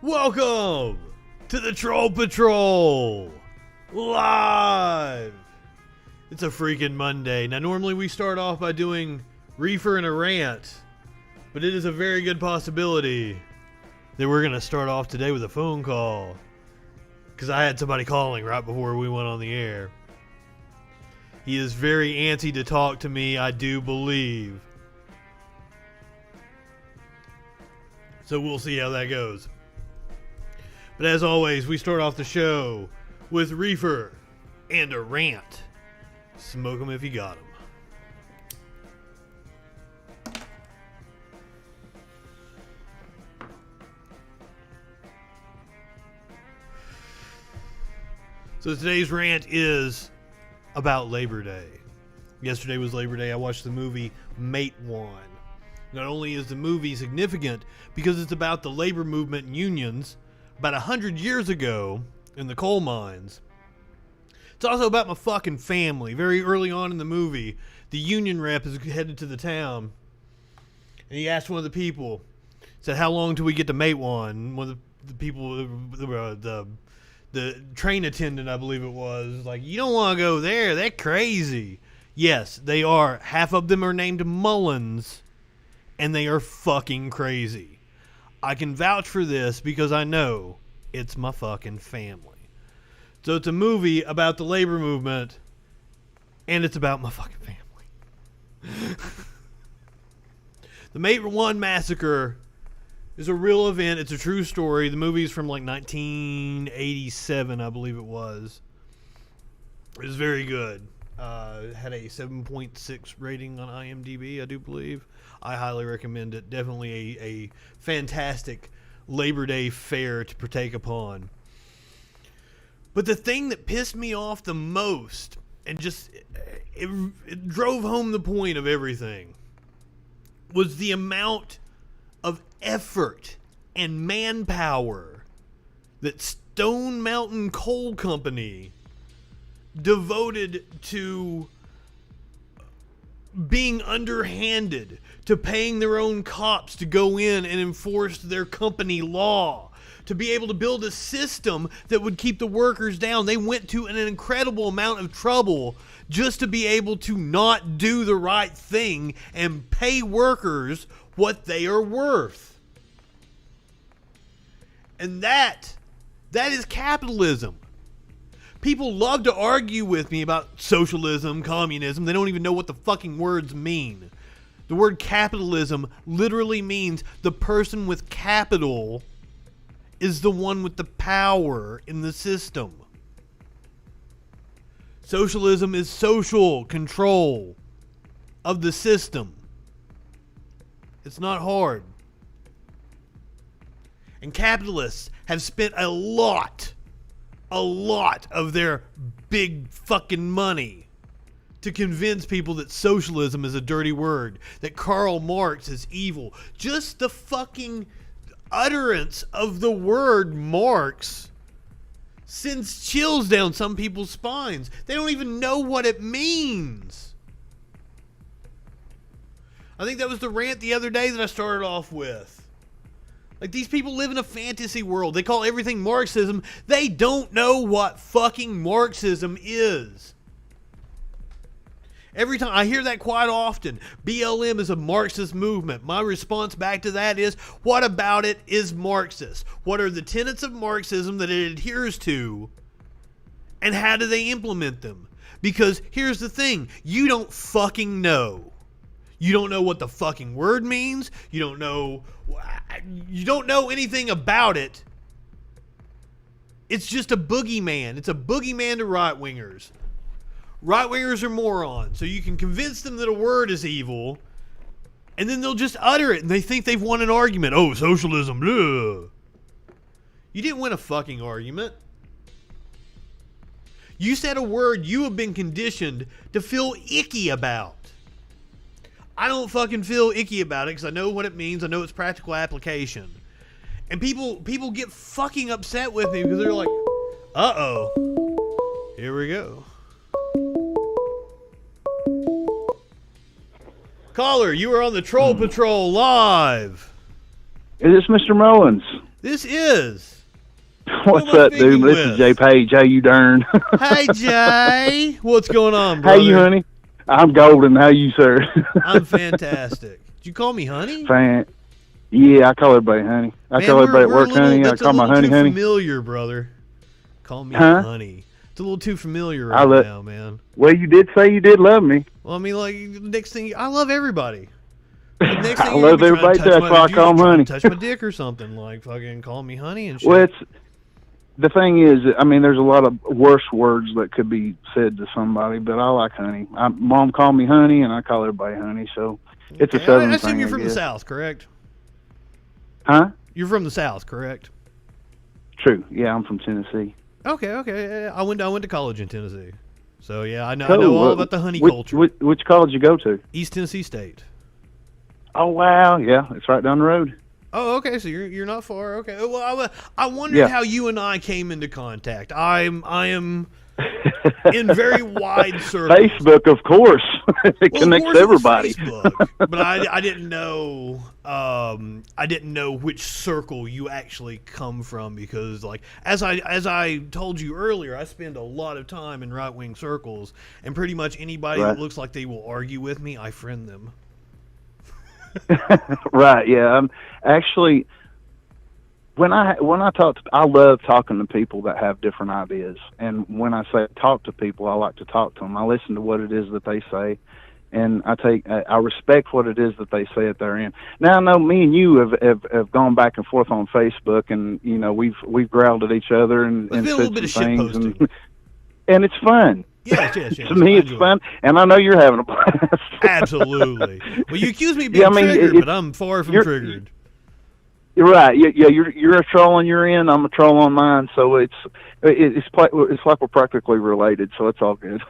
Welcome to the Troll Patrol live. It's a freaking Monday. Now, normally we start off by doing Reefer and a rant, but it is a very good possibility that we're going to start off today with a phone call, because I had somebody calling right before we went on the air. He is very antsy to talk to me, I do believe. So we'll see how that goes. But as always, we start off the show with Reefer and a rant. Smoke 'em if you got 'em. So today's rant is about Labor Day. Yesterday was Labor Day. I watched the movie Mate One. Not only is the movie significant because it's about the labor movement and unions about 100 years ago in the coal mines, it's also about my fucking family. Very early on in the movie, the union rep is headed to the town, and he asked one of the people, said, "How long till we get to Mate One?" One of the people, the train attendant, I believe it was, like, "You don't want to go there. They're crazy." Yes, they are. Half of them are named Mullins, and they are fucking crazy. I can vouch for this because I know it's my fucking family. So it's a movie about the labor movement, and it's about my fucking family. The Mate One massacre is a real event. It's a true story. The movie's from like 1987, I believe it was. It was very good. It had a 7.6 rating on IMDb, I do believe. I highly recommend it. Definitely a fantastic Labor Day fare to partake upon. But the thing that pissed me off the most, and just it drove home the point of everything, was the amount of effort and manpower that Stone Mountain Coal Company devoted to being underhanded, to paying their own cops to go in and enforce their company law, to be able to build a system that would keep the workers down. They went to an incredible amount of trouble just to be able to not do the right thing and pay workers what they are worth. And that is capitalism. People love to argue with me about socialism, communism. They don't even know what the fucking words mean. The word capitalism literally means the person with capital is the one with the power in the system. Socialism is social control of the system. It's not hard. And capitalists have spent a lot of their big fucking money to convince people that socialism is a dirty word, that Karl Marx is evil. Just the fucking utterance of the word Marx sends chills down some people's spines. They don't even know what it means. I think that was the rant the other day that I started off with. Like, these people live in a fantasy world. They call everything Marxism. They don't know what fucking Marxism is. Every time I hear that quite often, BLM is a Marxist movement. My response back to that is, what about it is Marxist? What are the tenets of Marxism that it adheres to? And how do they implement them? Because here's the thing, you don't fucking know. You don't know what the fucking word means. You don't know anything about it. It's just a boogeyman. It's a boogeyman to right-wingers. Right-wingers are morons. So you can convince them that a word is evil, and then they'll just utter it, and they think they've won an argument. Oh, socialism, blah. You didn't win a fucking argument. You said a word you have been conditioned to feel icky about. I don't fucking feel icky about it because I know what it means. I know its practical application. And people get fucking upset with me because they're like, uh-oh. Here we go. Caller, you are on the Troll Patrol live. Is this Mr. Mullins? This is. What's up, dude? This is Jay Page. How you darn? Hey, Jay. What's going on, brother? How you, honey? I'm golden. How you, sir? I'm fantastic. Did you call me honey? Yeah, I call everybody honey. I call everybody at work honey. I call my honey honey. Familiar, brother. Call me honey. It's a little too familiar right now, man. Well, you did say you did love me. Well, I mean, like, next thing, I love everybody. Next thing I love everybody, that's why I call them honey. Touch my dick or something, like, fucking call me honey and shit. Well, the thing is, I mean, there's a lot of worse words that could be said to somebody, but I like honey. Mom called me honey, and I call everybody honey, so it's a Southern thing, I assume you're from the South, correct? Huh? You're from the South, correct? True. Yeah, I'm from Tennessee. Okay. I went to college in Tennessee, so yeah, I know all about the honey culture. Which college you go to? East Tennessee State. Oh wow, yeah, it's right down the road. Oh, okay, so you're not far. Okay, well, I wondered how you and I came into contact. I am in very wide circles. Facebook, of course, it connects everybody. Facebook, but I didn't know. I didn't know which circle you actually come from because, like, as I told you earlier, I spend a lot of time in right wing circles, and pretty much anybody that looks like they will argue with me, I friend them. Right, yeah. Actually, when I talk, I love talking to people that have different ideas. And when I say talk to people, I like to talk to them. I listen to what it is that they say, and I respect what it is that they say at their end. Now I know me and you have gone back and forth on Facebook, and you know we've growled at each other and said some things, and it's fun. Yes. To me, it's fun, and I know you're having a blast. Absolutely. Well, you accuse me of being triggered, but I'm far from triggered. You're right. Yeah. You're a troll on your end. I'm a troll on mine. So it's like we're practically related. So it's all good.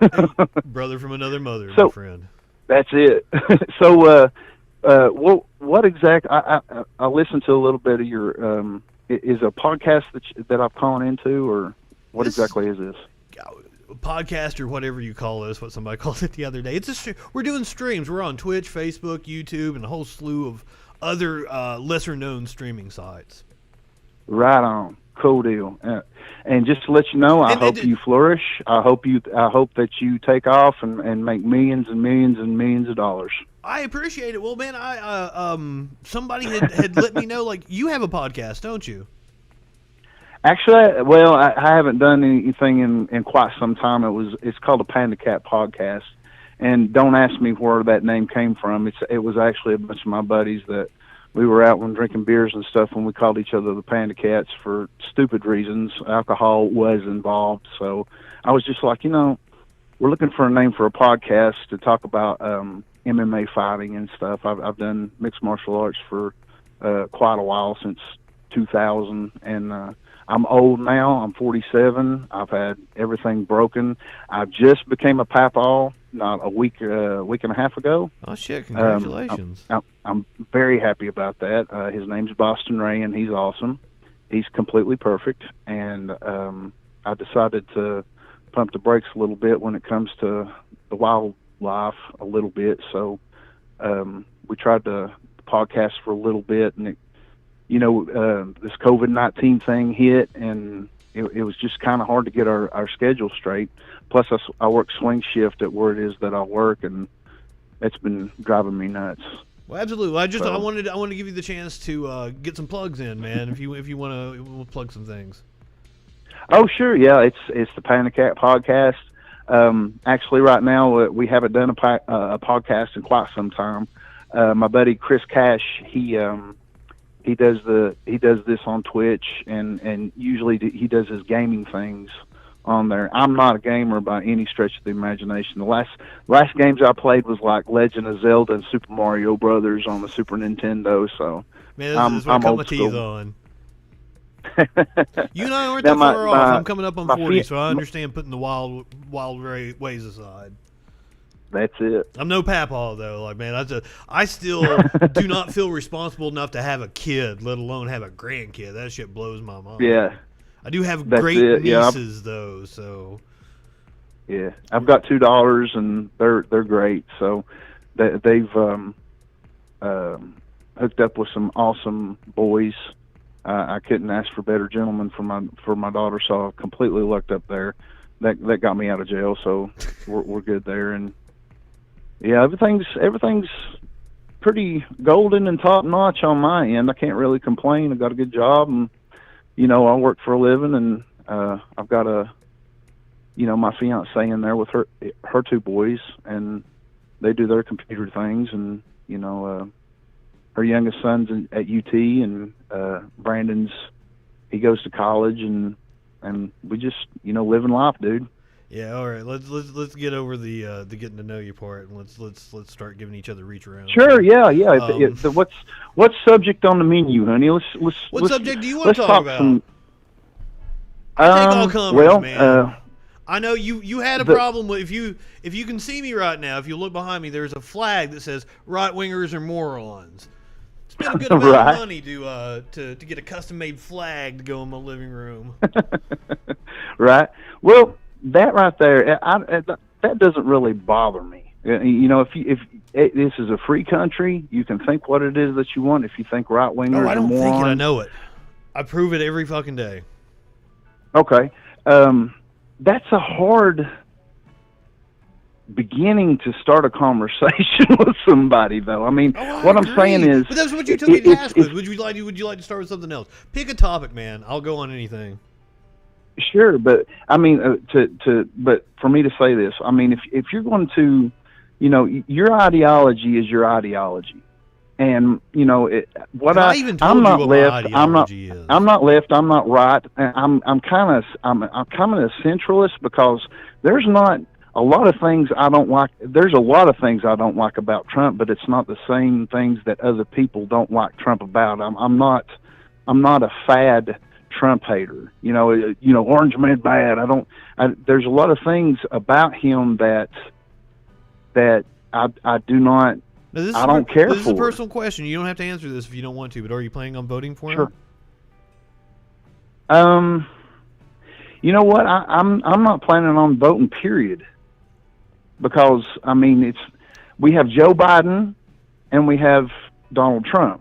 Brother from another mother, my friend. That's it. So, what exactly? I listened to a little bit of your. Is a podcast that I'm calling into, or what exactly is this? Podcast or whatever you call this, what somebody called it the other day. We're doing streams. We're on Twitch, Facebook, YouTube, and a whole slew of other lesser known streaming sites. Right on. Cool deal. And just to let you know, I hope you flourish. I hope that you take off and make millions and millions and millions of dollars. I appreciate it. Well, man, somebody had let me know, like, you have a podcast, don't you? Actually, well, I haven't done anything in quite some time. It's called the Panda Cat Podcast, and don't ask me where that name came from. It was actually a bunch of my buddies that we were out when drinking beers and stuff when we called each other the Panda Cats for stupid reasons. Alcohol was involved, so I was just like, we're looking for a name for a podcast to talk about MMA fighting and stuff. I've done mixed martial arts for quite a while, since 2000, and I'm old now. I'm 47. I've had everything broken. I just became a papaw not a week and a half ago. Oh shit! Congratulations. I'm very happy about that. His name's Boston Ray, and he's awesome. He's completely perfect, and I decided to pump the brakes a little bit when it comes to the wildlife a little bit. So we tried to podcast for a little bit, and this COVID-19 thing hit, and it was just kind of hard to get our schedule straight. Plus, I work swing shift at where it is that I work, and it's been driving me nuts. Well, absolutely. I wanted to give you the chance to get some plugs in, man. If you want to, we'll plug some things. Oh, sure. Yeah, it's the Panda Cat Podcast. Actually, right now we haven't done a podcast in quite some time. My buddy Chris Cash, he does this on Twitch, and usually he does his gaming things on there. I'm not a gamer by any stretch of the imagination. The last games I played was like Legend of Zelda and Super Mario Brothers on the Super Nintendo. So man, this is what I cut my teeth on. You and I aren't that far off. I'm coming up on 40, so I understand putting the wild ways aside. That's it. I'm no papaw though. Like, man, I still do not feel responsible enough to have a kid, let alone have a grandkid. That shit blows my mind. Yeah. I do have great nieces though, so. Yeah, I've got 2 daughters, and they're great. So they've hooked up with some awesome boys, I couldn't ask for better gentlemen for my daughter, so I completely lucked up there. That got me out of jail, so we're good there. And yeah, everything's pretty golden and top notch on my end. I can't really complain. I got a good job, and I work for a living, and I've got my fiance in there with her two boys, and they do their computer things, and her youngest son's at UT, and Brandon's, he goes to college, and we just living life, dude. Yeah, all right. Let's get over the getting to know you part, and let's start giving each other reach around. Sure, yeah. What's subject on the menu, honey? What subject do you want to talk about? I take all comers, well, man. I know you had a problem with if you can see me right now. If you look behind me, there's a flag that says right wingers are morons. Spent a good amount of money to get a custom made flag to go in my living room. Right. Well, that right there, that doesn't really bother me. If this is a free country, you can think what it is that you want. If you think right wingers, I don't are morons, think it. I know it. I prove it every fucking day. Okay. That's a hard beginning to start a conversation with somebody, though. I mean, what I'm saying is, but that's what you told me to ask with. Would you like to start with something else? Pick a topic, man. I'll go on anything. Sure, but I mean, but for me to say this, I mean, if you're going to, your ideology is your ideology, and I'm not left. I'm not left. I'm not right. I'm kind of a centralist, because there's not a lot of things I don't like. There's a lot of things I don't like about Trump, but it's not the same things that other people don't like Trump about. I'm not a fad Trump hater. Orange man bad. There's a lot of things about him that I do not. I don't care for. This is a personal question. You don't have to answer this if you don't want to. But are you planning on voting for him? Sure. You know what? I'm not planning on voting. Period. Because I mean, we have Joe Biden and we have Donald Trump.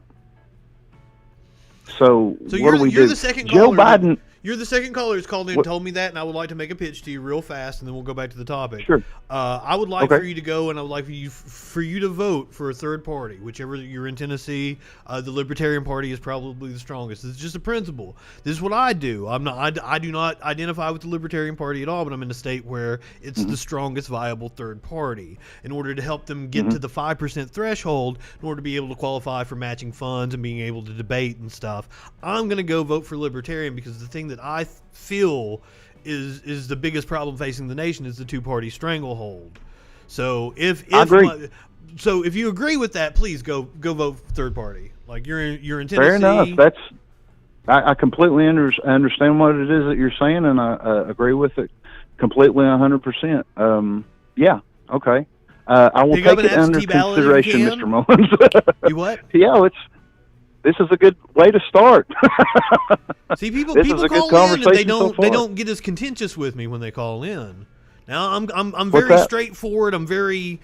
So what do we do? You're the second caller. Joe Biden. You're the second caller who's called in and told me that, and I would like to make a pitch to you real fast, and then we'll go back to the topic. Sure. I would like for you to go, and I would like for you to vote for a third party, whichever you're in Tennessee. The Libertarian Party is probably the strongest. This is just a principle. This is what I do. I do not identify with the Libertarian Party at all, but I'm in a state where it's the strongest viable third party. In order to help them get to the 5% threshold, in order to be able to qualify for matching funds and being able to debate and stuff, I'm going to go vote for Libertarian, because the thing that I feel is the biggest problem facing the nation is the two-party stranglehold. So if you agree with that, please go vote for third party. Like you're in Tennessee. Fair enough. I completely understand what it is that you're saying, and I agree with it completely 100%. Yeah. Okay. I will take it under consideration, Mr. Mullins. You what? Yeah. This is a good way to start. See, people call in and they don't get as contentious with me when they call in. Now I'm very straightforward. I'm very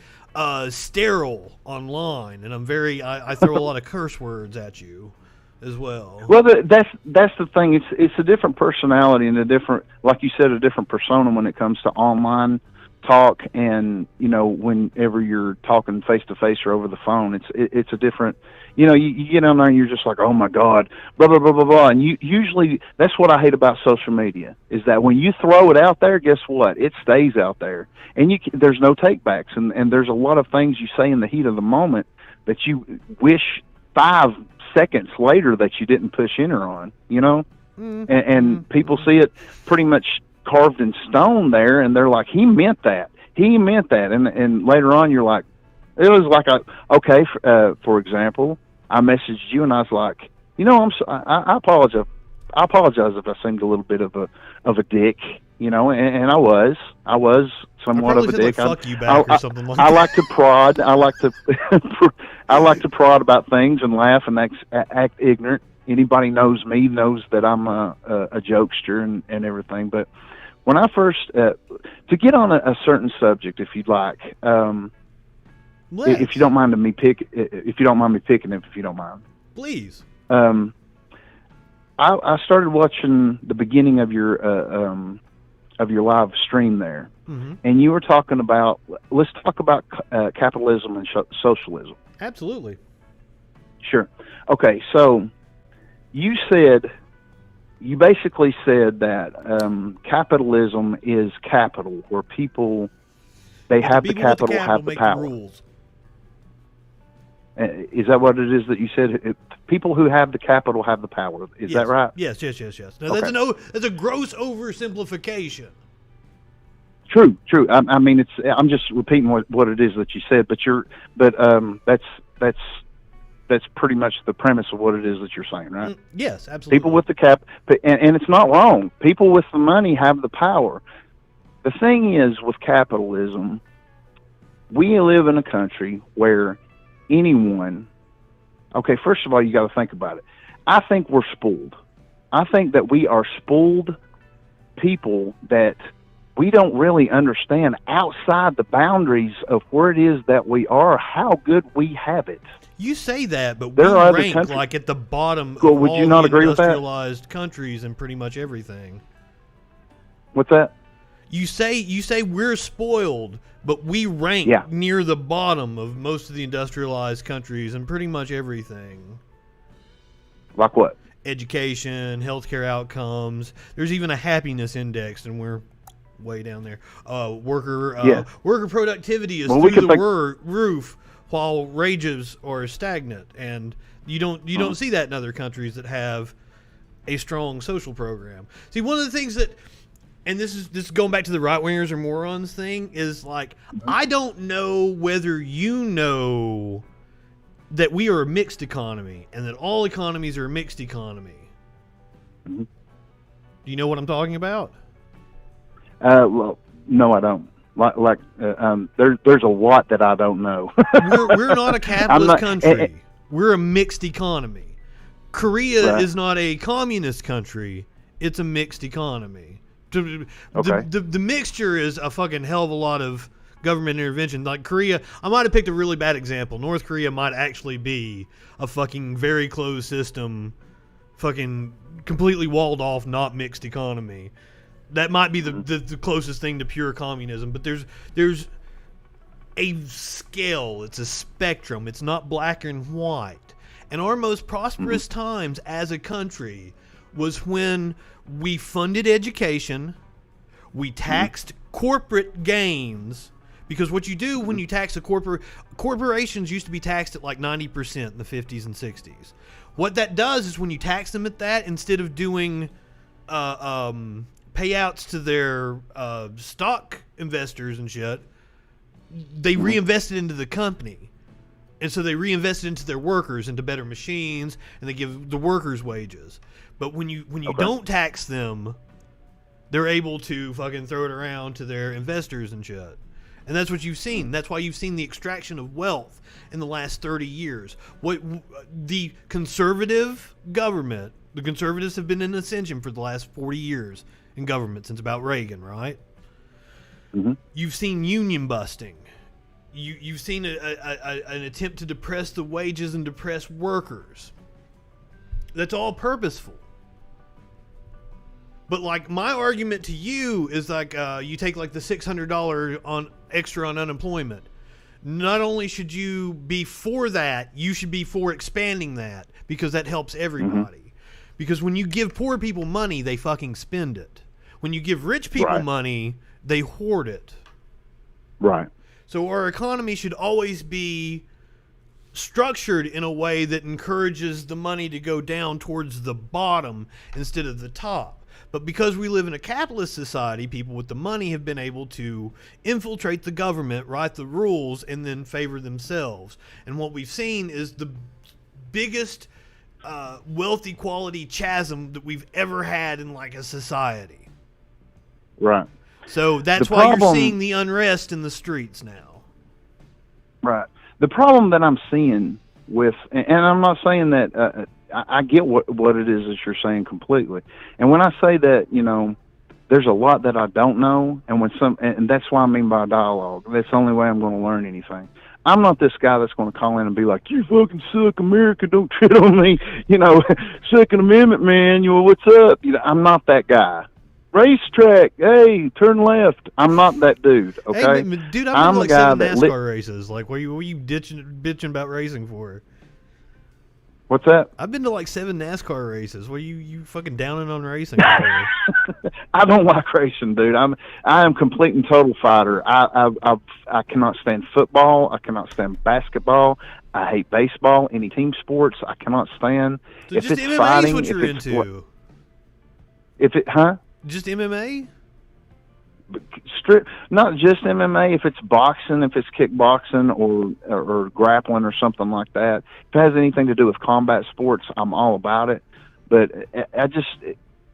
sterile online, and I throw a lot of curse words at you as well. Well, that's the thing. It's a different personality and a different, like you said, a different persona when it comes to online talk, and whenever you're talking face to face or over the phone, it's a different. You get on there and you're just like, oh my God, blah blah blah blah blah. And usually that's what I hate about social media, is that when you throw it out there, guess what? It stays out there, and there's no takebacks, and there's a lot of things you say in the heat of the moment that you wish 5 seconds later that you didn't push enter on. And people see it pretty much carved in stone there, and they're like, he meant that, and later on you're like, it was like for example, I messaged you and I was like, I apologize if I seemed a little bit of a dick, and I was somewhat of a dick. Fuck you back or something like that. I like to prod. I like to prod about things and laugh and act ignorant. Anybody knows me knows that I'm a jokester and everything, but when I first to get on a certain subject, if you'd like, if you don't mind me picking, if you don't mind, please. I started watching the beginning of your live stream there, and you were talking about. Let's talk about capitalism and socialism. Absolutely. Sure. Okay, so you basically said that capitalism is capital, where people have the capital, have the power. Rules. Is that what it is that you said? People who have the capital have the power. Is that right? Yes. Now, that's a gross oversimplification. True. I mean, I'm just repeating what it is that you said, that's pretty much the premise of what it is that you're saying, right? Yes, absolutely. People with the and it's not wrong. People with the money have the power. The thing is, with capitalism, we live in a country where anyone, okay, first of all, you got to think about it. I think we're spoiled. I think that we are spoiled people that we don't really understand outside the boundaries of where it is that we are, how good we have it. You say that, but there are rank countries, like at the bottom of would all you not the agree industrialized with that? Countries and pretty much everything. What's that? You say we're spoiled, but we rank near the bottom of most of the industrialized countries and pretty much everything. Like what? Education, healthcare outcomes. There's even a happiness index, and we're way down there. Worker productivity is through the roof, while wages are stagnant, and you don't see that in other countries that have a strong social program. See, one of the things that, and this is going back to the right wingers or morons thing, is like, I don't know whether you know that we are a mixed economy and that all economies are a mixed economy. Do you know what I'm talking about? Well, no, I don't. There's a lot that I don't know. we're not a capitalist country. We're a mixed economy. Korea is not a communist country. It's a mixed economy. The mixture is a fucking hell of a lot of government intervention. Like Korea, I might have picked a really bad example. North Korea might actually be a fucking very closed system, fucking completely walled off, not mixed economy. That might be the closest thing to pure communism, but there's a scale. It's a spectrum. It's not black and white. And our most prosperous times as a country was when we funded education, we taxed corporate gains, because what you do when you tax a corporations used to be taxed at like 90% in the 50s and 60s. What that does is when you tax them at that, instead of doing payouts to their stock investors and shit, they reinvested into the company. And so they reinvested into their workers, into better machines, and they give the workers wages. But when you don't tax them, they're able to fucking throw it around to their investors and shit. And that's what you've seen. That's why you've seen the extraction of wealth in the last 30 years. What the conservative government, the conservatives have been in ascension for the last 40 years in government, since about Reagan, right? You've seen union busting. You've seen an attempt to depress the wages and depress workers. That's all purposeful. But like, my argument to you is like, you take like the $600 on extra on unemployment. Not only should you be for that, you should be for expanding that, because that helps everybody. Because when you give poor people money, they fucking spend it. When you give rich people money, they hoard it. Right. So our economy should always be structured in a way that encourages the money to go down towards the bottom instead of the top. But because we live in a capitalist society, people with the money have been able to infiltrate the government, write the rules, and then favor themselves. And what we've seen is the biggest wealth equality chasm that we've ever had in like a society. Right. So that's why you're seeing the unrest in the streets now. Right. The problem that I'm seeing with, and I'm not saying that, I get what it is that you're saying completely. And when I say that, you know, there's a lot that I don't know, and that's what I mean by dialogue. That's the only way I'm going to learn anything. I'm not this guy that's going to call in and be like, "You fucking suck, America, don't tread on me," Second Amendment, man. What's up? I'm not that guy. Racetrack, hey, turn left. I'm not that dude. Okay, hey, dude, I'm in like 7 NASCAR races. Like, what are you bitching about racing for? What's that? I've been to like 7 NASCAR races. What are you fucking downing on racing for? I don't like racing, dude. I am complete and total fighter. I cannot stand football. I cannot stand basketball. I hate baseball. Any team sports, I cannot stand. So if just it's MMA fighting, is what you're into. Just MMA? Not just MMA. If it's boxing, if it's kickboxing or grappling or something like that, if it has anything to do with combat sports, I'm all about it. But that's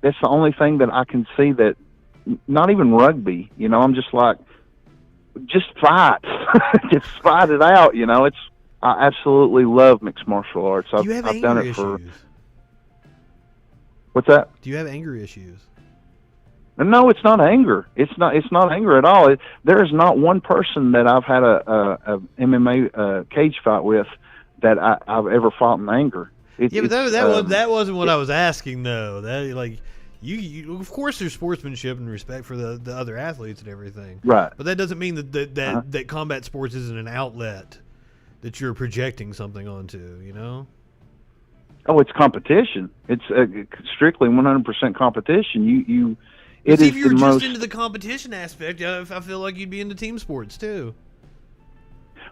the only thing that I can see that. Not even rugby. I'm just like, just fight, just fight it out. I absolutely love mixed martial arts. I've done it for. What's that? Do you have anger issues? No, it's not anger. It's not anger at all. There is not one person that I've had a MMA cage fight with that I've ever fought in anger. But that wasn't what I was asking though. That like you of course there's sportsmanship and respect for the other athletes and everything. Right. But that doesn't mean that combat sports isn't an outlet that you're projecting something onto. Oh, it's competition. It's strictly 100% competition. If you're just into the competition aspect, I feel like you'd be into team sports too.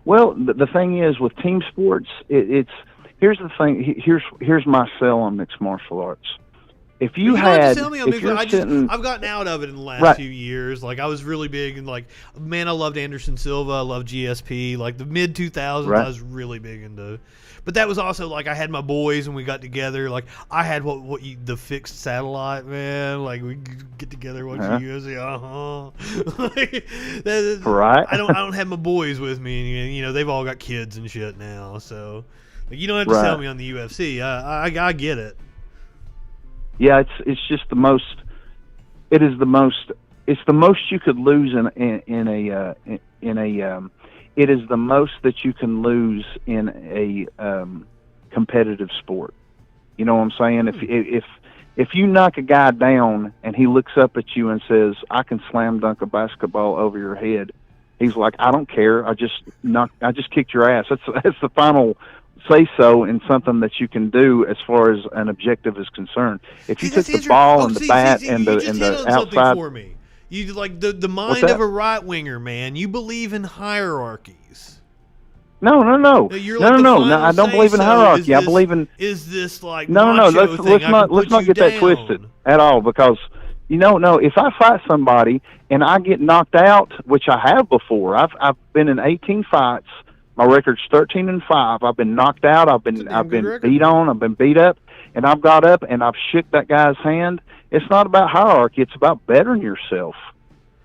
Well, the thing is with team sports, here's the thing. Here's my sell on mixed martial arts. If you had, tell me I've gotten out of it in the last few years. Like I was really big and like, man, I loved Anderson Silva. I loved GSP. Like the mid 2000s, I was really big into. But that was also like I had my boys and we got together. Like I had the fixed satellite, man. Like we get together watch UFC. Right. I don't have my boys with me. And, they've all got kids and shit now. So like, you don't have to sell me on the UFC. I get it. Yeah, it's just the most. It is the most. It's the most you could lose in a. It is the most that you can lose in a competitive sport. You know what I'm saying? If you knock a guy down and he looks up at you and says, "I can slam dunk a basketball over your head," he's like, "I don't care. I just kicked your ass." That's the final say so in something that you can do as far as an objective is concerned. If you took the ball and the bat and the outside for me. You like the mind of a right winger, man. You believe in hierarchies. No. I don't believe in hierarchy. I believe in. Is this like no? Let's not get that twisted at all. Because if I fight somebody and I get knocked out, which I have before, I've been in 18 fights. My record's 13-5. I've been knocked out. I've been beat on. I've been beat up, and I've got up and I've shook that guy's hand. It's not about hierarchy. It's about bettering yourself.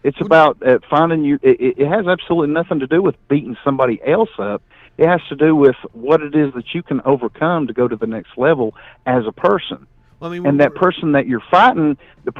It's about finding you. It has absolutely nothing to do with beating somebody else up. It has to do with what it is that you can overcome to go to the next level as a person. Well, I mean, and that person that you're fighting, it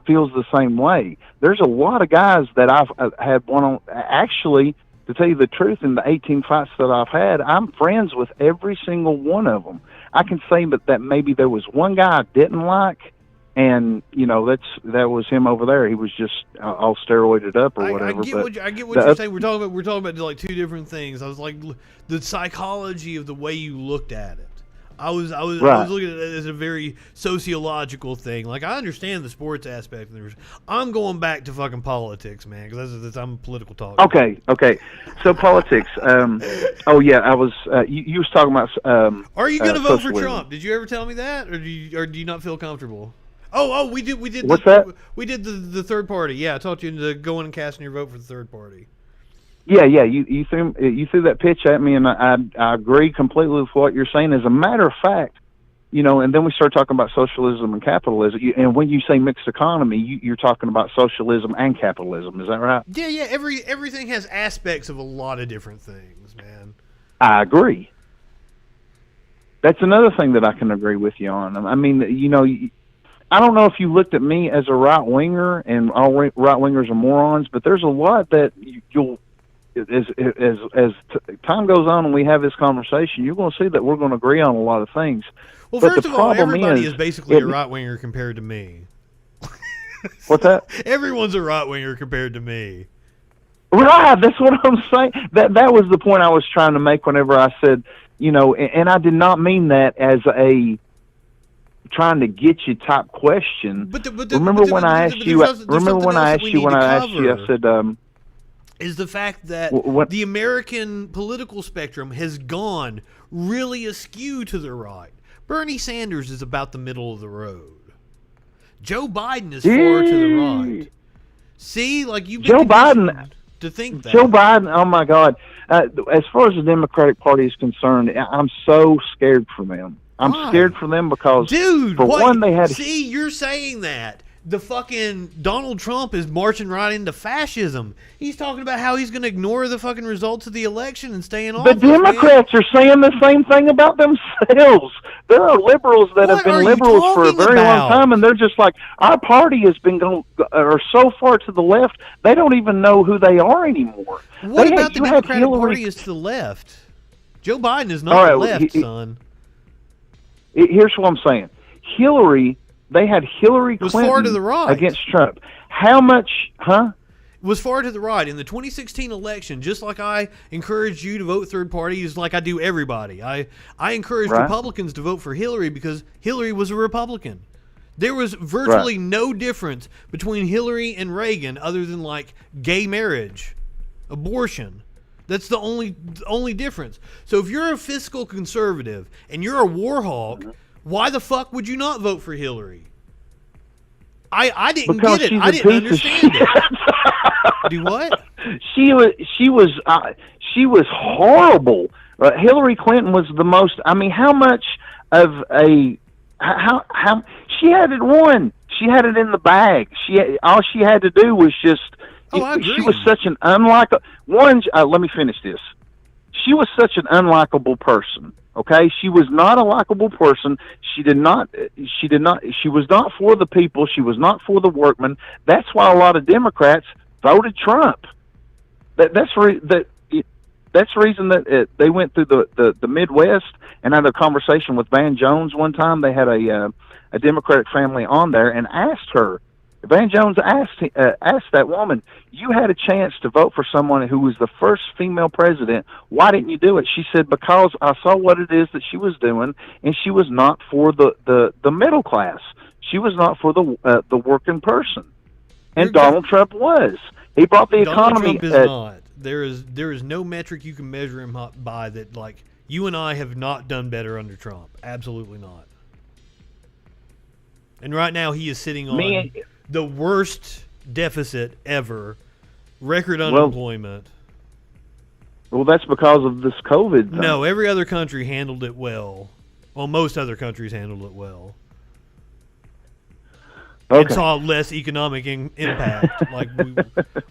feels the same way. There's a lot of guys that I've had one-on actually. To tell you the truth, in the 18 fights that I've had, I'm friends with every single one of them. I can say that maybe there was one guy I didn't like, and that was him over there. He was just all steroided up or whatever. I get what you're saying. We're talking about like two different things. I was like the psychology of the way you looked at it. I was looking at it as a very sociological thing. Like I understand the sports aspect. I'm going back to fucking politics, man, because I'm a political talker. Okay. So politics. Oh yeah, I was. You was talking about. Are you going to vote for Trump? Did you ever tell me that, or do you not feel comfortable? Oh, we did. What's that? We did the third party. Yeah, I taught you into going and casting your vote for the third party. Yeah. You threw that pitch at me, and I agree completely with what you're saying. As a matter of fact, and then we start talking about socialism and capitalism. And when you say mixed economy, you're talking about socialism and capitalism. Is that right? Yeah. Everything has aspects of a lot of different things, man. I agree. That's another thing that I can agree with you on. I mean, I don't know if you looked at me as a right winger, and all right wingers are morons, but there's a lot that time goes on and we have this conversation, you're going to see that we're going to agree on a lot of things. Well, but first of all, everybody is basically a it, right-winger compared to me. What's that? Everyone's a right-winger compared to me. Right, that's what I'm saying. That was the point I was trying to make whenever I said, you know, and I did not mean that as a trying to get you type question. Remember when I asked you, I said, is the fact that the American political spectrum has gone really askew to the right. Bernie Sanders is about the middle of the road. Joe Biden is far to the right. See, like you've been Joe Biden to think that. Joe Biden, oh my God. As far as the Democratic Party is concerned, I'm so scared for them. I'm scared for them because, dude, one, they had... See, you're saying that. The fucking Donald Trump is marching right into fascism. He's talking about how he's going to ignore the fucking results of the election and stay in office. The Democrats are saying the same thing about themselves. There are liberals that have been liberals for a very long time, and they're just like, our party has been are so far to the left, they don't even know who they are anymore. What about the Democratic Party is to the left? Joe Biden is not the left, son. Here's what I'm saying. They had Hillary Clinton far to the right against Trump. How much, was far to the right. In the 2016 election, just like I encouraged you to vote third party, is like I do everybody. I encouraged Republicans to vote for Hillary because Hillary was a Republican. There was virtually no difference between Hillary and Reagan other than like gay marriage, abortion. That's the only difference. So if you're a fiscal conservative and you're a war hawk, why the fuck would you not vote for Hillary? I didn't get it. I didn't understand it. Do what? She was horrible. Hillary Clinton was the most. I mean, how much of a how she had it won? She had it in the bag. All she had to do was just. I agree. She was such an unlikable one. Let me finish this. She was such an unlikable person. Okay, she was not a likable person. She was not for the people. She was not for the workmen. That's why a lot of Democrats voted Trump. That's the reason that they went through the Midwest and had a conversation with Van Jones one time. They had a Democratic family on there and asked her. Van Jones asked that woman, you had a chance to vote for someone who was the first female president. Why didn't you do it? She said, because I saw what it is that she was doing, and she was not for the middle class. She was not for the working person. And Donald Trump was. He brought the economy. Donald Trump is not. There is no metric you can measure him by that, like, you and I have not done better under Trump. Absolutely not. And right now he is sitting on the worst deficit ever, record unemployment. Well, that's because of this COVID thing. No, every other country handled it well. Well, most other countries handled it well. Okay. And saw less economic impact. Like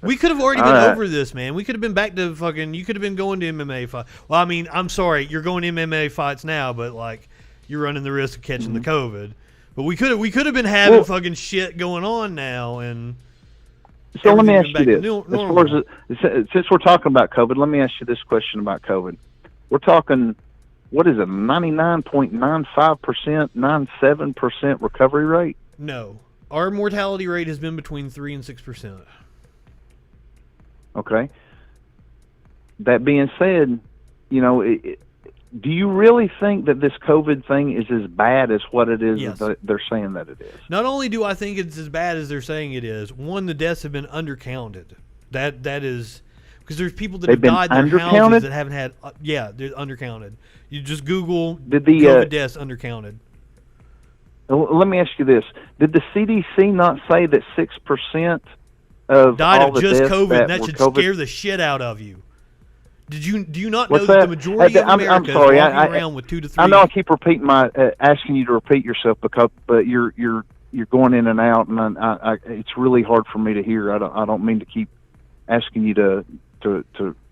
we could have already been over this, man. We could have been back to fucking. You could have been going to MMA fights. Well, I mean, I'm sorry, you're going to MMA fights now, but like you're running the risk of catching the COVID. But we could have been having fucking shit going on now, and so let me ask you this: since we're talking about COVID, let me ask you this question about COVID. We're talking, what is it, 99.95%, 97% recovery rate? No, our mortality rate has been between 3% and 6%. Okay. That being said, you know, do you really think that this COVID thing is as bad as what it is that they're saying that it is? Not only do I think it's as bad as they're saying it is, one, the deaths have been undercounted. That is because there's people that have died in their houses that haven't had. They're undercounted. You just Google COVID deaths undercounted. Let me ask you this: did the CDC not say that 6% of died all of the just deaths COVID? That should scare the shit out of you. Do you not know that the majority of America is walking around with 2 to 3? I know I keep repeating asking you to repeat yourself but you're going in and out, and it's really hard for me to hear. I don't mean to keep asking you to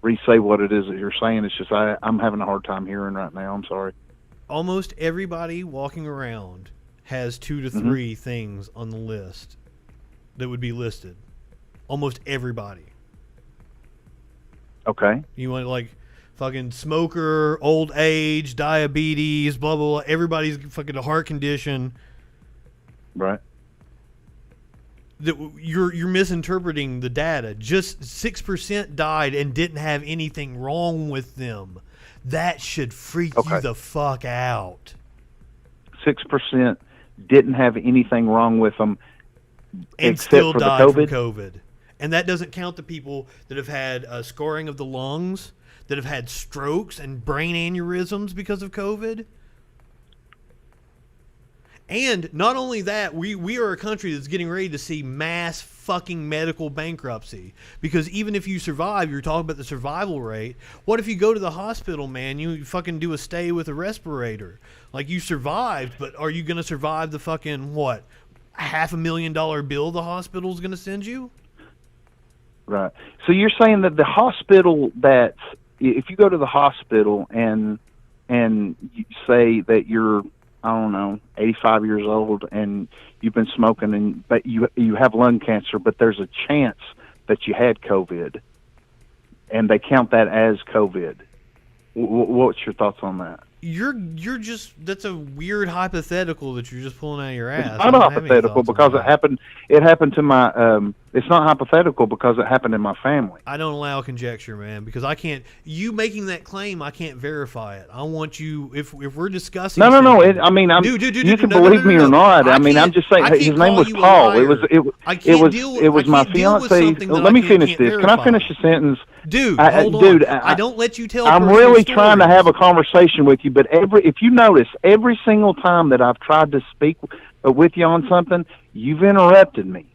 re-say what it is that you're saying. It's just I'm having a hard time hearing right now. I'm sorry. Almost everybody walking around has 2 to 3 things on the list that would be listed. Almost everybody. Okay. You want like fucking smoker, old age, diabetes, blah blah blah. Everybody's fucking a heart condition. Right. You're misinterpreting the data. Just 6% died and didn't have anything wrong with them. That should freak you the fuck out. 6% didn't have anything wrong with them, and except still for died the from COVID. COVID. And that doesn't count the people that have had scarring of the lungs, that have had strokes and brain aneurysms because of COVID. And not only that, we are a country that's getting ready to see mass fucking medical bankruptcy. Because even if you survive, you're talking about the survival rate. What if you go to the hospital, man? You fucking do a stay with a respirator. Like, you survived, but are you going to survive the fucking, what, $500,000 bill the hospital's going to send you? Right. So you're saying that the hospital if you go to the hospital and you say that you're, I don't know, 85 years old and you've been smoking but you have lung cancer, but there's a chance that you had COVID, and they count that as COVID. What's your thoughts on that? You're just, that's a weird hypothetical that you're just pulling out of your ass. It's not hypothetical because it happened to my it's not hypothetical because it happened in my family. I don't allow conjecture, man, because I can't, you making that claim, I can't verify it. I want you, if we're discussing No, you can believe me or not. I mean, I'm just saying his name was Paul. It was my fiance. Let me finish this. Can I finish the sentence? Dude, hold on. I don't let you tell. I'm really trying to have a conversation with you, but if you notice, every single time that I've tried to speak with you on something, you've interrupted me,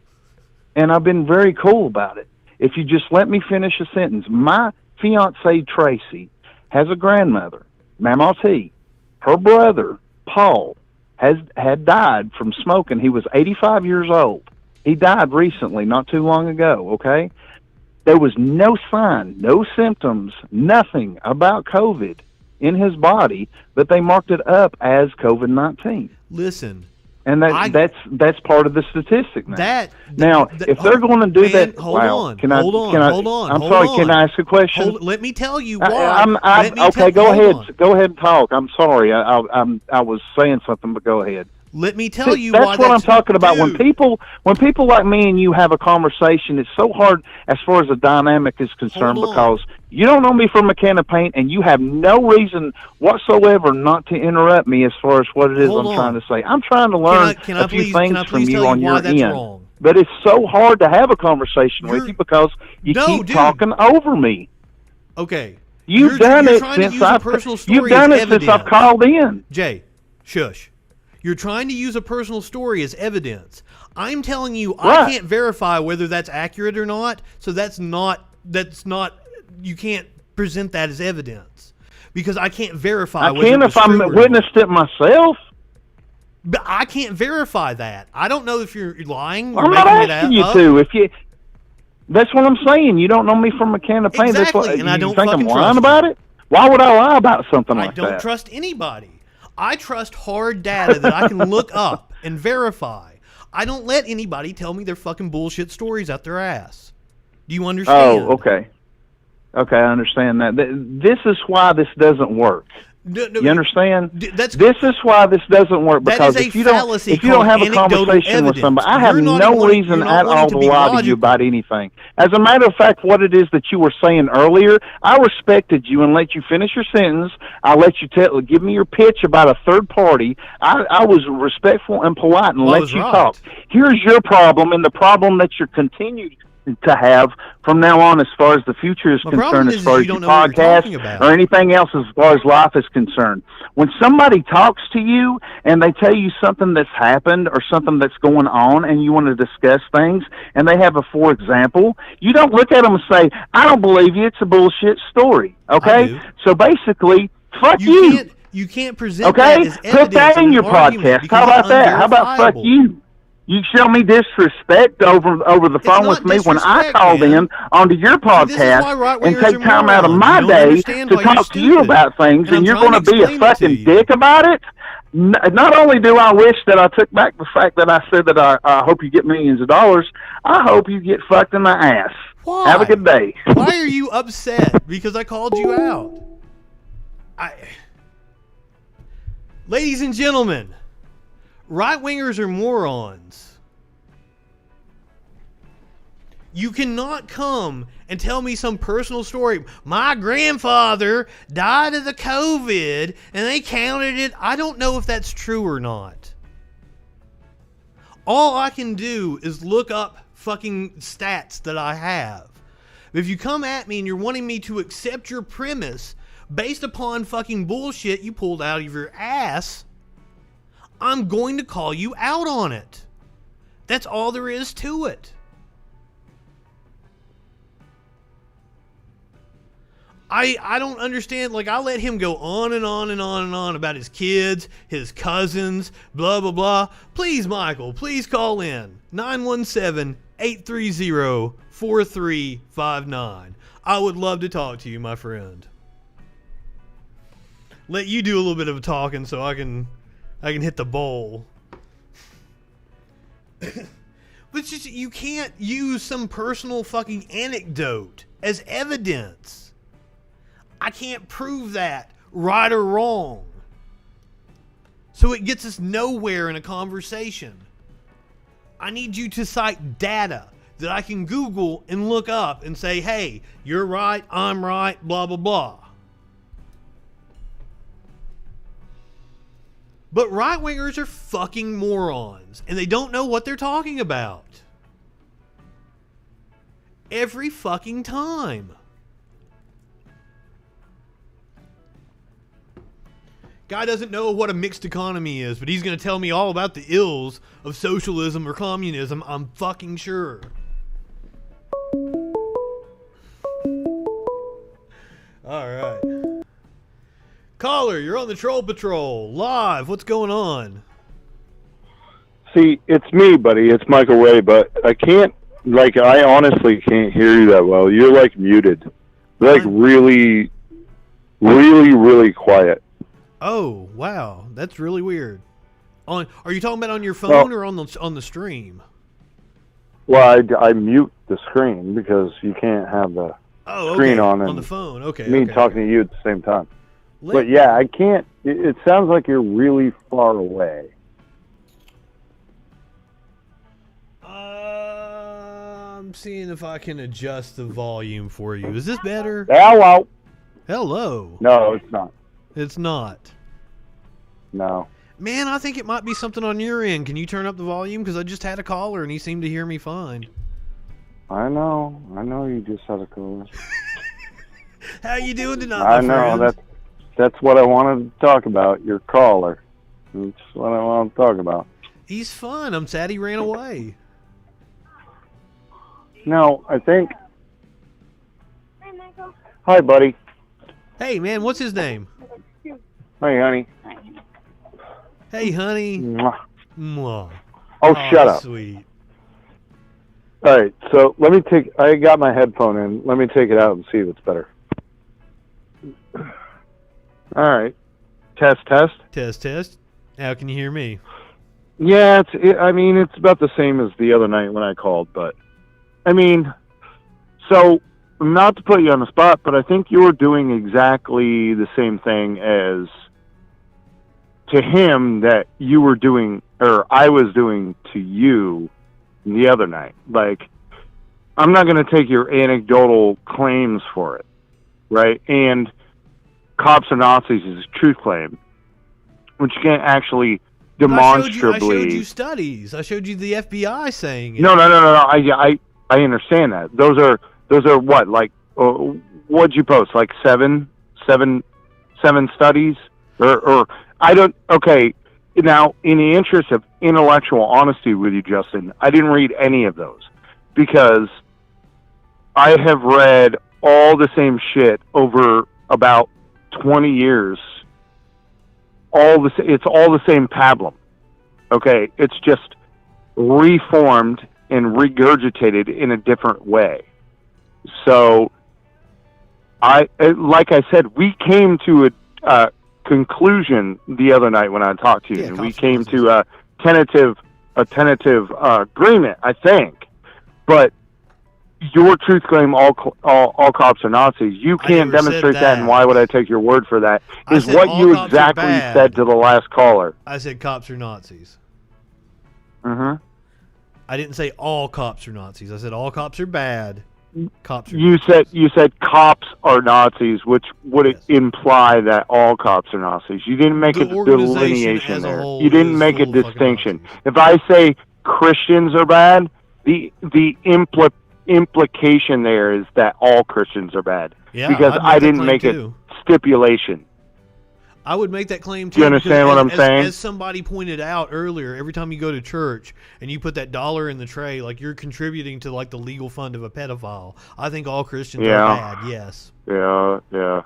and I've been very cool about it. If you just let me finish a sentence, my fiance Tracy has a grandmother, Mama T. Her brother Paul had died from smoking. He was 85 years old. He died recently, not too long ago. Okay. There was no sign, no symptoms, nothing about COVID in his body, but they marked it up as COVID-19. Listen. And that's part of the statistic now. If they're going to do that, hold on. Can I ask a question? Let me tell you why. Go ahead. Go ahead and talk. I'm sorry. I was saying something, but go ahead. Let me tell you that's why. What I'm talking about. When people like me and you have a conversation, it's so hard as far as the dynamic is concerned because you don't know me from a can of paint, and you have no reason whatsoever not to interrupt me as far as what it is I'm trying to say. I'm trying to learn a few things from you on your end. Wrong? But it's so hard to have a conversation with you because you keep talking over me. Okay. You've done it since I've called in. Jay, shush. You're trying to use a personal story as evidence. I'm telling you, I can't verify whether that's accurate or not. So that's not, you can't present that as evidence because I can't verify. I can if I witnessed it myself. But I can't verify that. I don't know if you're lying. Or I'm not asking you to. That's what I'm saying. You don't know me from a can of paint. Exactly, that's and I don't you think fucking I'm lying about it? Why would I lie about something like that? I don't trust anybody. I trust hard data that I can look up and verify. I don't let anybody tell me their fucking bullshit stories out their ass. Do you understand? Oh, okay. Okay, I understand that. This is why this doesn't work. You understand? This is why this doesn't work, because if you don't have a conversation with somebody, I have no reason at all to lie to you about anything. As a matter of fact, what it is that you were saying earlier, I respected you and let you finish your sentence. I let you give me your pitch about a third party. I was respectful and polite and let you talk. Here's your problem, and the problem that you're continuing to have from now on as far as the future is concerned, as far as your podcast or anything else as far as life is concerned. When somebody talks to you and they tell you something that's happened or something that's going on and you want to discuss things and they have a for example, you don't look at them and say, I don't believe you, it's a bullshit story. Okay? So basically, fuck you. You can't present that as evidence. Put that in your podcast. How about that? How about fuck you? You show me disrespect over the phone with me when I called in onto your podcast and take time out of my day to talk to you about things, and you're going to be a fucking dick about it? Not only do I wish that I took back the fact that I said that I hope you get millions of dollars, I hope you get fucked in the ass. Why? Have a good day. Why are you upset because I called you out? Ladies and gentlemen, right-wingers are morons. You cannot come and tell me some personal story. My grandfather died of the COVID and they counted it. I don't know if that's true or not. All I can do is look up fucking stats that I have. If you come at me and you're wanting me to accept your premise based upon fucking bullshit you pulled out of your ass, I'm going to call you out on it. That's all there is to it. I don't understand. Like, I let him go on and on and on and on about his kids, his cousins, blah, blah, blah. Please, Michael, please call in. 917-830-4359. I would love to talk to you, my friend. Let you do a little bit of talking so I can hit the bowl. But it's just, you can't use some personal fucking anecdote as evidence. I can't prove that right or wrong. So it gets us nowhere in a conversation. I need you to cite data that I can Google and look up and say, hey, you're right, I'm right, blah, blah, blah. But right-wingers are fucking morons, and they don't know what they're talking about. Every fucking time. Guy doesn't know what a mixed economy is, but he's going to tell me all about the ills of socialism or communism, I'm fucking sure. Alright. Caller, you're on the Troll Patrol, live. What's going on? See, it's me, buddy. It's Michael Ray, but I honestly can't hear you that well. You're, muted. You're, really, really, really quiet. Oh, wow. That's really weird. Are you talking about on your phone or on the stream? Well, I mute the screen because you can't have the screen on the phone. Okay. Me talking to you at the same time. But yeah, I can't. It sounds like you're really far away. I'm seeing if I can adjust the volume for you. Is this better? Hello. Hello. No, it's not. It's not. No. Man, I think it might be something on your end. Can you turn up the volume? Because I just had a caller and he seemed to hear me fine. I know you just had a caller. How you doing tonight, my friend? That's what I wanted to talk about, your caller. That's what I want to talk about. He's fun. I'm sad he ran away. No, I think... Hi, Michael. Hi, buddy. Hey, man, what's his name? Hey, honey. Hey, honey. Mwah. Mwah. Oh, shut up. Sweet. All right, so I got my headphone in. Let me take it out and see if it's better. All right. Test. Test. How can you hear me? Yeah, it's about the same as the other night when I called, but so not to put you on the spot, but I think you were doing exactly the same thing as to him that you were doing, or I was doing to you the other night. I'm not going to take your anecdotal claims for it, right? And cops are Nazis is a truth claim, which you can't actually demonstrably... I showed you studies. I showed you the FBI saying it. No. I understand that. Those are what? What'd you post? Seven studies? Or I don't... Okay, now, in the interest of intellectual honesty with you, Justin, I didn't read any of those because I have read all the same shit over about 20 years. It's all the same pablum. Okay, it's just reformed and regurgitated in a different way. So, like I said, we came to a conclusion the other night when I talked to you. And we came to a tentative agreement, I think. But your truth claim all cops are Nazis. You can't demonstrate that, and why would I take your word for that? Is what you exactly said to the last caller. I said cops are Nazis. Mm-hmm. I didn't say all cops are Nazis. I said all cops are bad. Cops are you said cops are Nazis, which would imply that all cops are Nazis. You didn't make a delineation there. You didn't make a distinction. If I say Christians are bad, the implication there is that all Christians are bad. Yeah, because I didn't make a stipulation. I would make that claim too. Do you understand what I'm saying? As somebody pointed out earlier, every time you go to church and you put that dollar in the tray, like you're contributing to like the legal fund of a pedophile. I think all Christians are bad. Yes. Yeah.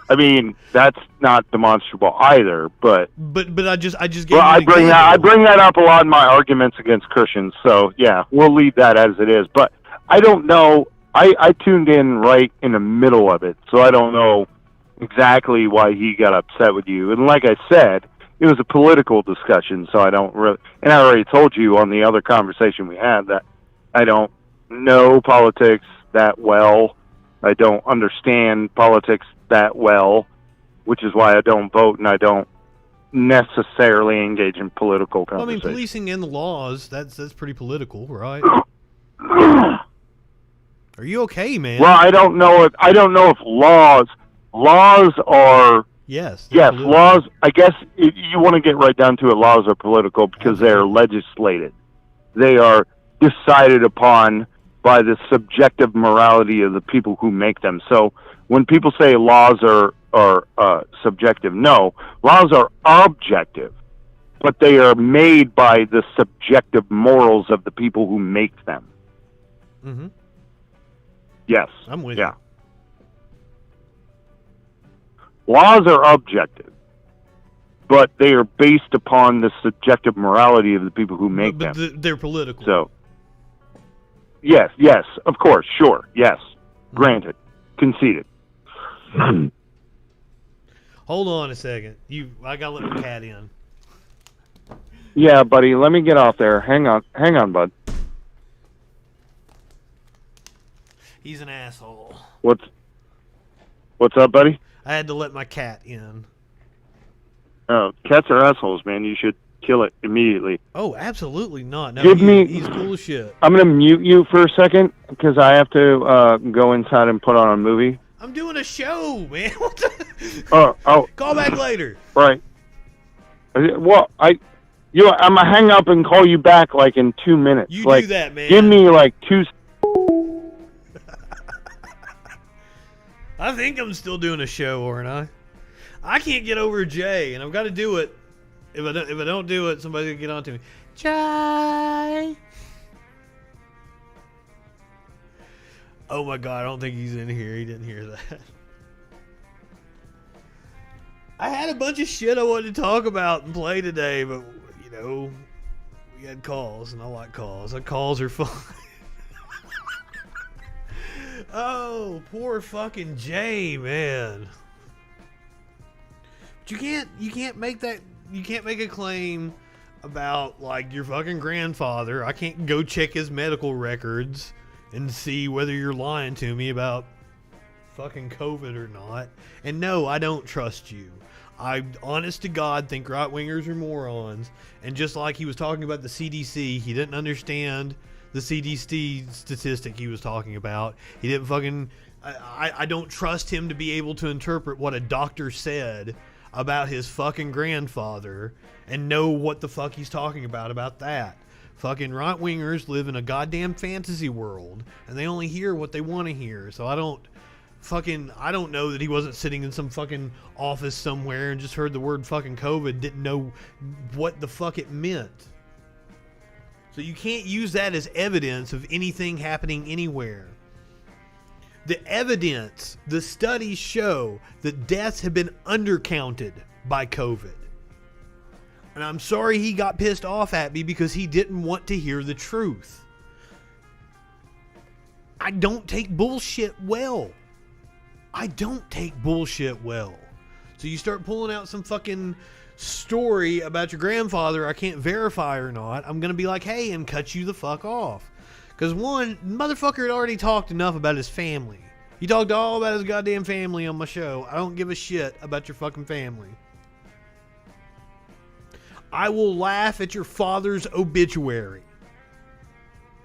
I mean, that's not demonstrable either, but I just gave. Well, I bring that up a lot in my arguments against Christians. So yeah, we'll leave that as it is. But I don't know. I tuned in right in the middle of it, so I don't know exactly why he got upset with you. And like I said, it was a political discussion, so I don't really. And I already told you on the other conversation we had that I don't know politics that well. I don't understand politics that well, which is why I don't vote and I don't necessarily engage in political conversation. Well, I mean, policing and the laws, that's pretty political, right? Are you okay, man? Well, I don't know if laws are yes, laws. I guess if you want to get right down to it, laws are political because they are legislated. They are decided upon by the subjective morality of the people who make them. So when people say laws are subjective, no, laws are objective, but they are made by the subjective morals of the people who make them. Mm-hmm. Yes. I'm with you. Laws are objective, but they are based upon the subjective morality of the people who make them. They're political. So, yes, of course, sure, yes, granted, conceded. Hold on a second. I gotta let my cat in. Yeah, buddy, let me get off there. Hang on, bud. He's an asshole. What's up, buddy? I had to let my cat in. Oh, cats are assholes, man. You should kill it immediately. Oh, absolutely not. No, he's cool as shit. I'm going to mute you for a second because I have to go inside and put on a movie. I'm doing a show, man. Call back later. Right. Well, I'm going to hang up and call you back like in 2 minutes. You like, do that, man. Give me like 2 I think I'm still doing a show, aren't I? I can't get over Jay, and I've got to do it. If I don't do it, somebody's going to get on to me. Jay! Oh my God, I don't think he's in here. He didn't hear that. I had a bunch of shit I wanted to talk about and play today, but, we had calls, and I like calls. Calls are fun. Oh, poor fucking Jay, man. But you can't make a claim about like your fucking grandfather. I can't go check his medical records and see whether you're lying to me about fucking COVID or not. And no, I don't trust you. I, honest to God, think right-wingers are morons. And just like he was talking about the CDC, he didn't understand the CDC statistic he was talking about. He didn't fucking... I don't trust him to be able to interpret what a doctor said about his fucking grandfather and know what the fuck he's talking about that. Fucking right-wingers live in a goddamn fantasy world, and they only hear what they want to hear. So I don't know that he wasn't sitting in some fucking office somewhere and just heard the word fucking COVID, didn't know what the fuck it meant. So you can't use that as evidence of anything happening anywhere. The evidence, the studies show that deaths have been undercounted by COVID. And I'm sorry he got pissed off at me because he didn't want to hear the truth. I don't take bullshit well. So you start pulling out some fucking story about your grandfather I can't verify or not, I'm going to be like, hey, and cut you the fuck off. Because one, motherfucker had already talked enough about his family. He talked all about his goddamn family on my show. I don't give a shit about your fucking family. I will laugh at your father's obituary.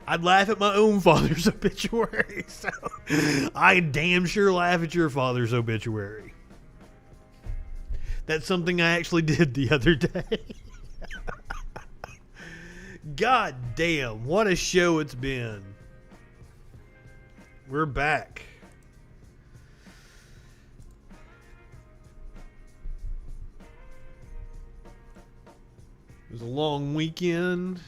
I'd laugh at my own father's obituary. So I damn sure laugh at your father's obituary. That's something I actually did the other day. God damn, what a show it's been. We're back. It was a long weekend.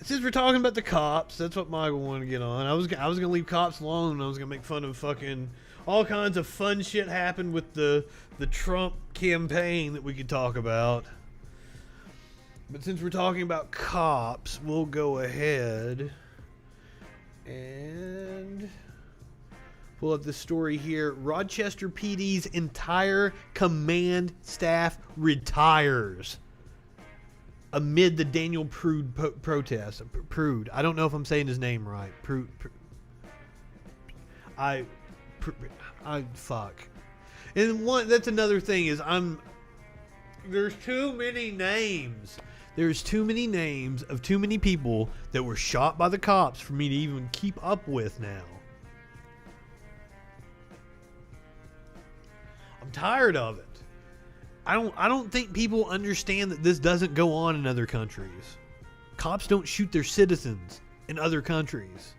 Since we're talking about the cops, that's what Michael wanted to get on. I was gonna leave cops alone, and I was gonna make fun of fucking all kinds of fun shit happened with the Trump campaign that we could talk about. But since we're talking about cops, we'll go ahead and pull up this story here. Rochester PD's entire command staff retires amid the Daniel Prude protest. Prude. I don't know if I'm saying his name right. Prude. Fuck. And that's another thing is there's too many names. There's too many names of too many people that were shot by the cops for me to even keep up with now. I'm tired of it. I don't think people understand that this doesn't go on in other countries. Cops don't shoot their citizens in other countries.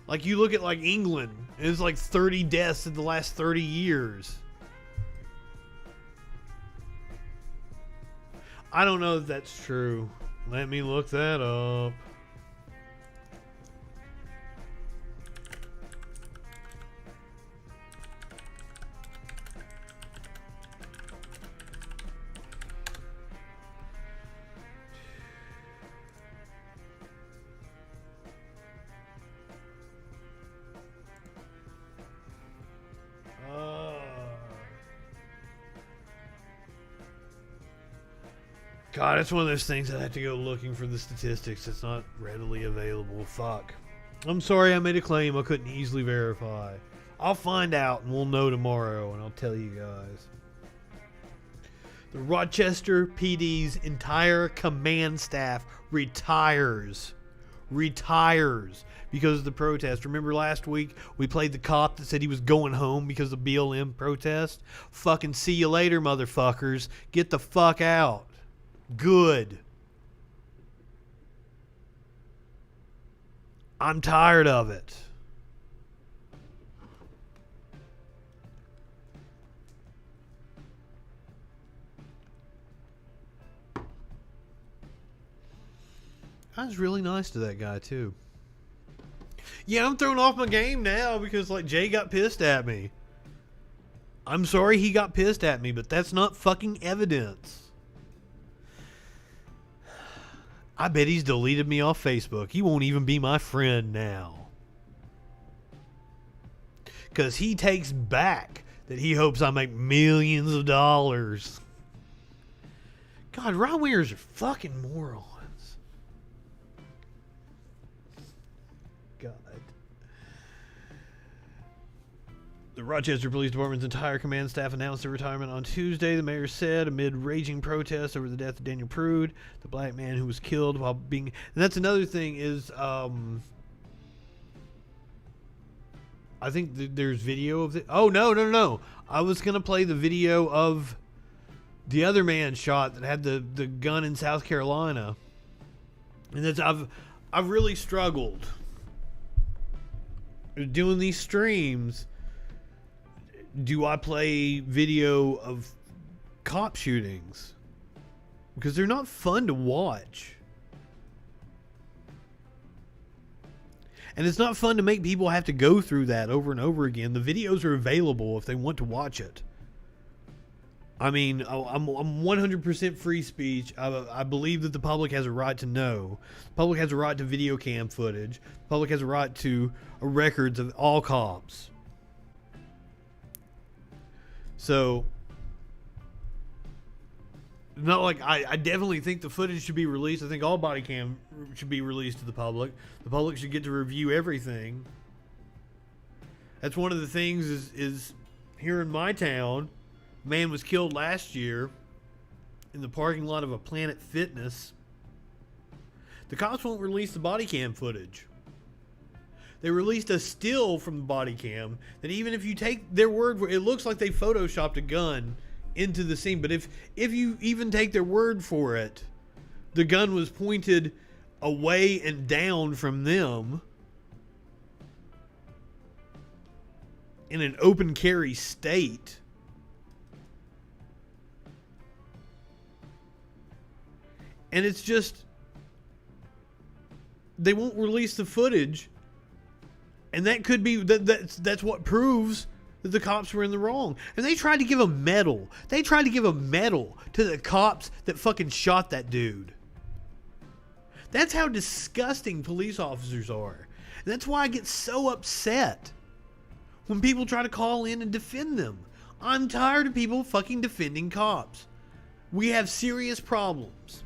Like you look at like England, and it's like 30 deaths in the last 30 years. I don't know if that's true. Let me look that up. God, it's one of those things I have to go looking for the statistics. It's not readily available. Fuck. I'm sorry I made a claim I couldn't easily verify. I'll find out and we'll know tomorrow and I'll tell you guys. The Rochester PD's entire command staff retires because of the protest. Remember last week we played the cop that said he was going home because of the BLM protest? Fucking see you later, motherfuckers. Get the fuck out. Good. I'm tired of it. I was really nice to that guy too. Yeah, I'm throwing off my game now because like Jay got pissed at me. I'm sorry he got pissed at me, but that's not fucking evidence. I bet he's deleted me off Facebook. He won't even be my friend now. Because he takes back that he hopes I make millions of dollars. God, right-wingers are fucking morons. God. The Rochester Police Department's entire command staff announced their retirement on Tuesday, the mayor said, amid raging protests over the death of Daniel Prude, the black man who was killed while being... And that's another thing is, I think there's video of it. Oh, no. I was going to play the video of the other man shot that had the gun in South Carolina. And that's... I've really struggled doing these streams. Do I play video of cop shootings? Because they're not fun to watch. And it's not fun to make people have to go through that over and over again. The videos are available if they want to watch it. I mean, I'm 100% free speech. I believe that the public has a right to know. The public has a right to video cam footage. The public has a right to records of all cops. So, not like I definitely think the footage should be released. I think all body cam should be released to the public. The public should get to review everything. That's one of the things is here in my town, a man was killed last year in the parking lot of a Planet Fitness. The cops won't release the body cam footage. They released a still from the body cam that even if you take their word for it, looks like they photoshopped a gun into the scene. But if you even take their word for it, the gun was pointed away and down from them in an open carry state. And it's just, they won't release the footage. And that could be, that's what proves that the cops were in the wrong. And they tried to give a medal. They tried to give a medal to the cops that fucking shot that dude. That's how disgusting police officers are. And that's why I get so upset when people try to call in and defend them. I'm tired of people fucking defending cops. We have serious problems.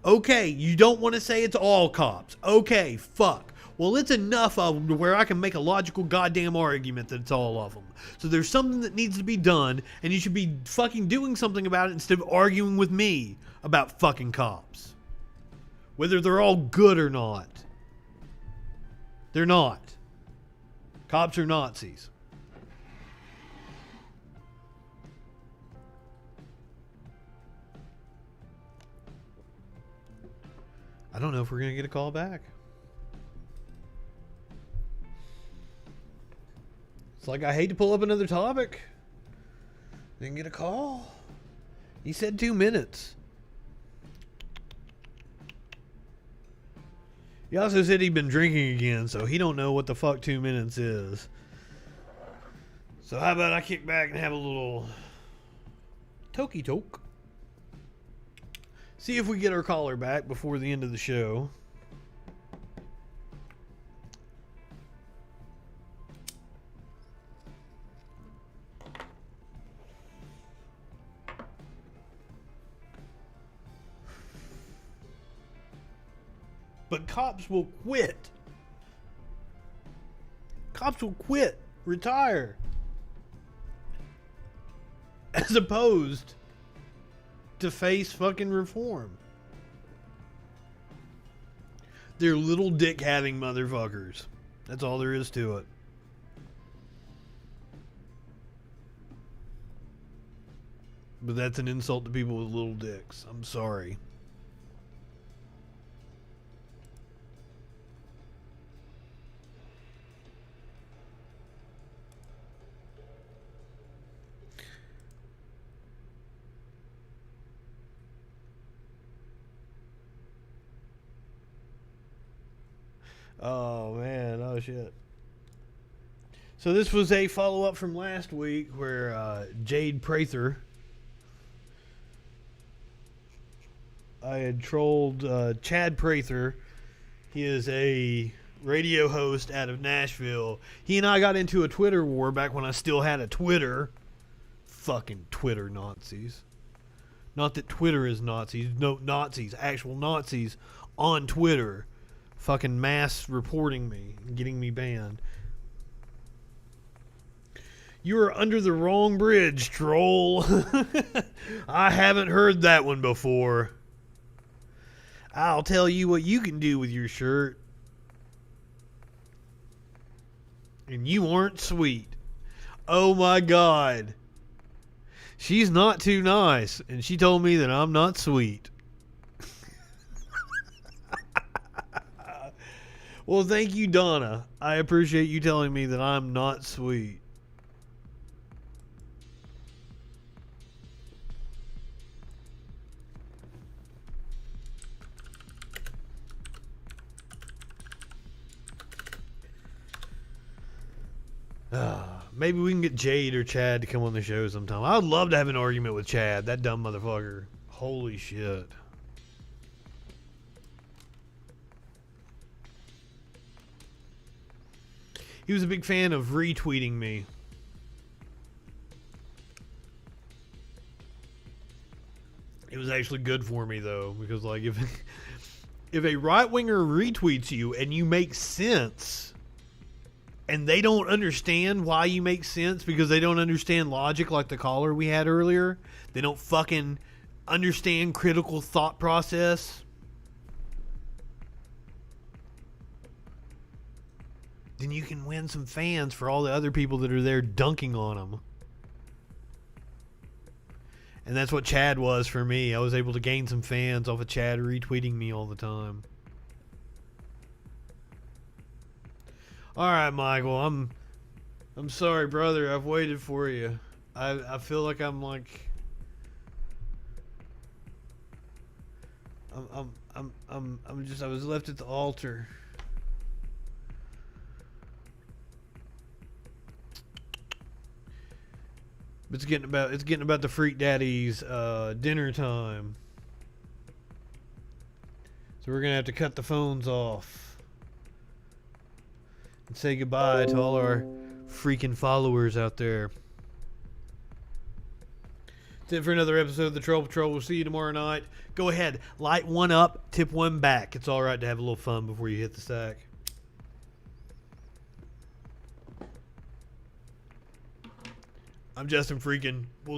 Okay, you don't want to say it's all cops. Okay, fuck. Well, it's enough of them to where I can make a logical goddamn argument that it's all of them. So there's something that needs to be done, and you should be fucking doing something about it instead of arguing with me about fucking cops. Whether they're all good or not. They're not. Cops are Nazis. I don't know if we're going to get a call back. It's like I hate to pull up another topic. Didn't get a call. He said 2 minutes. He also said he'd been drinking again, so he don't know what the fuck 2 minutes is. So how about I kick back and have a little tokey toke? See if we get our caller back before the end of the show. But cops will quit. Cops will quit, retire, as opposed to face fucking reform. They're little dick having motherfuckers. That's all there is to it. But that's an insult to people with little dicks. I'm sorry. Oh, man. Oh, shit. So this was a follow-up from last week where Jade Prather, I had trolled Chad Prather. He is a radio host out of Nashville. He and I got into a Twitter war back when I still had a Twitter. Fucking Twitter Nazis. Not that Twitter is Nazis. No, Nazis. Actual Nazis on Twitter. Fucking mass reporting me and getting me banned. You are under the wrong bridge, troll. I haven't heard that one before. I'll tell you what you can do with your shirt. And you aren't sweet. Oh my God. She's not too nice, and she told me that I'm not sweet. Well, thank you, Donna. I appreciate you telling me that I'm not sweet. Maybe we can get Jade or Chad to come on the show sometime. I would love to have an argument with Chad, that dumb motherfucker. Holy shit. He was a big fan of retweeting me. actually good for me though, because like if a right winger retweets you and you make sense, and they don't understand why you make sense because they don't understand logic, like the caller we had earlier, they don't fucking understand critical thought process. Then you can win some fans for all the other people that are there dunking on them. And that's what Chad was for me. I was able to gain some fans off of Chad retweeting me all the time. Alright, Michael, I'm sorry, brother. I've waited for you. I feel like I'm like I was left at the altar. It's getting about the Freak Daddy's dinner time. So we're gonna have to cut the phones off and say goodbye to all our freaking followers out there. That's it for another episode of the Troll Patrol. We'll see you tomorrow night. Go ahead, light one up, tip one back. It's alright to have a little fun before you hit the sack. I'm Justin Freakin. We'll